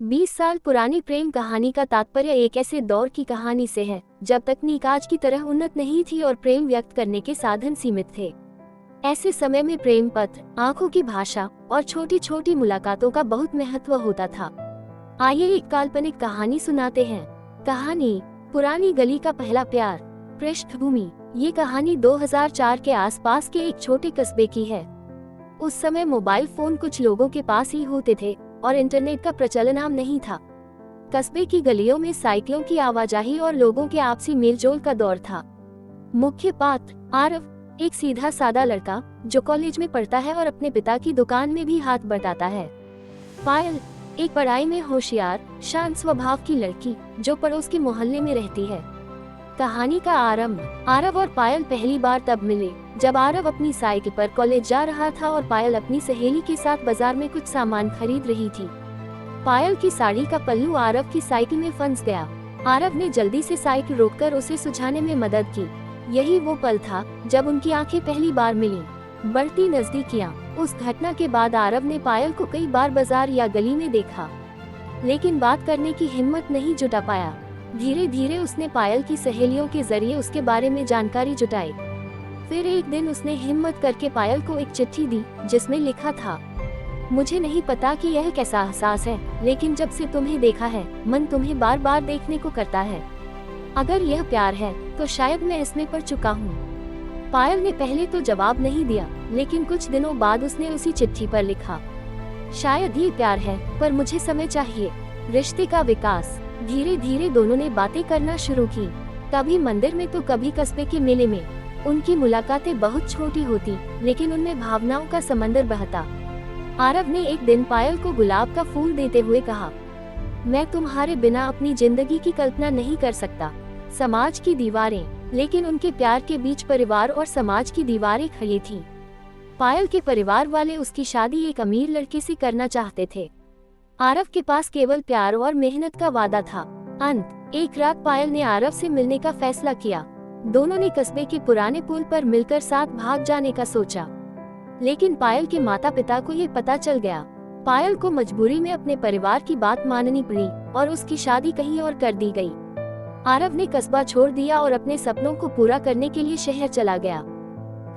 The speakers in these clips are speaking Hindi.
20 साल पुरानी प्रेम कहानी का तात्पर्य एक ऐसे दौर की कहानी से है जब तकनीक आज की तरह उन्नत नहीं थी और प्रेम व्यक्त करने के साधन सीमित थे। ऐसे समय में प्रेम पत्र, आंखों की भाषा और छोटी छोटी मुलाकातों का बहुत महत्व होता था। आइए एक काल्पनिक कहानी सुनाते हैं। कहानी पुरानी गली का पहला प्यार। पृष्ठभूमि, ये कहानी 2004 के आसपास के एक छोटे कस्बे की है। उस समय मोबाइल फोन कुछ लोगों के पास ही होते थे और इंटरनेट का प्रचलन आम नहीं था। कस्बे की गलियों में साइकिलों की आवाजाही और लोगों के आपसी मेलजोल का दौर था। मुख्य पात्र आरव, एक सीधा सादा लड़का जो कॉलेज में पढ़ता है और अपने पिता की दुकान में भी हाथ बटाता है। पायल, एक पढ़ाई में होशियार, शांत स्वभाव की लड़की जो पड़ोस के मोहल्ले में रहती है। कहानी का आरंभ, आरव और पायल पहली बार तब मिले जब आरव अपनी साइकिल पर कॉलेज जा रहा था और पायल अपनी सहेली के साथ बाजार में कुछ सामान खरीद रही थी। पायल की साड़ी का पल्लू आरव की साइकिल में फंस गया। आरव ने जल्दी से साइकिल रोककर उसे सुझाने में मदद की। यही वो पल था जब उनकी आंखें पहली बार मिलीं। बढ़ती नजदीकियां, उस घटना के बाद आरव ने पायल को कई बार बाजार या गली में देखा, लेकिन बात करने की हिम्मत नहीं जुटा पाया। धीरे धीरे उसने पायल की सहेलियों के जरिए उसके बारे में जानकारी जुटाई। फिर एक दिन उसने हिम्मत करके पायल को एक चिट्ठी दी जिसमें लिखा था, मुझे नहीं पता कि यह कैसा एहसास है, लेकिन जब से तुम्हें देखा है मन तुम्हें बार बार देखने को करता है। अगर यह प्यार है तो शायद मैं इसमें पड़ चुका हूँ। पायल ने पहले तो जवाब नहीं दिया, लेकिन कुछ दिनों बाद उसने उसी चिट्ठी पर लिखा, शायद ये प्यार है पर मुझे समय चाहिए। रिश्ते का विकास, धीरे धीरे दोनों ने बातें करना शुरू की। कभी मंदिर में तो कभी कस्बे के मेले में। उनकी मुलाकातें बहुत छोटी होती, लेकिन उनमें भावनाओं का समंदर बहता। आरव ने एक दिन पायल को गुलाब का फूल देते हुए कहा, मैं तुम्हारे बिना अपनी जिंदगी की कल्पना नहीं कर सकता। समाज की दीवारें, लेकिन उनके प्यार के बीच परिवार और समाज की दीवारें खड़ी थीं। पायल के परिवार वाले उसकी शादी एक अमीर लड़के से करना चाहते थे। आरव के पास केवल प्यार और मेहनत का वादा था। एक रात पायल ने आरव से मिलने का फैसला किया। दोनों ने कस्बे के पुराने पुल पर मिलकर साथ भाग जाने का सोचा, लेकिन पायल के माता पिता को ये पता चल गया। पायल को मजबूरी में अपने परिवार की बात माननी पड़ी और उसकी शादी कहीं और कर दी गई। आरव ने कस्बा छोड़ दिया और अपने सपनों को पूरा करने के लिए शहर चला गया,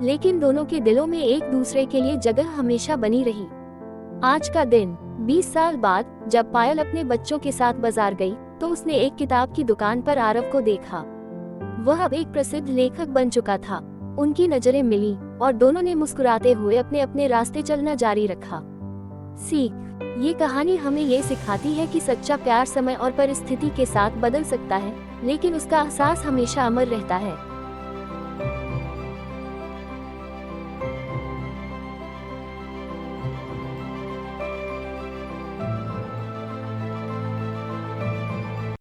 लेकिन दोनों के दिलों में एक दूसरे के लिए जगह हमेशा बनी रही। आज का दिन 20 साल बाद जब पायल अपने बच्चों के साथ बाजार गई तो उसने एक किताब की दुकान पर आरव को देखा। वह अब एक प्रसिद्ध लेखक बन चुका था। उनकी नजरें मिली और दोनों ने मुस्कुराते हुए अपने अपने रास्ते चलना जारी रखा। सीख, ये कहानी हमें ये सिखाती है कि सच्चा प्यार समय और परिस्थिति के साथ बदल सकता है, लेकिन उसका एहसास हमेशा अमर रहता है।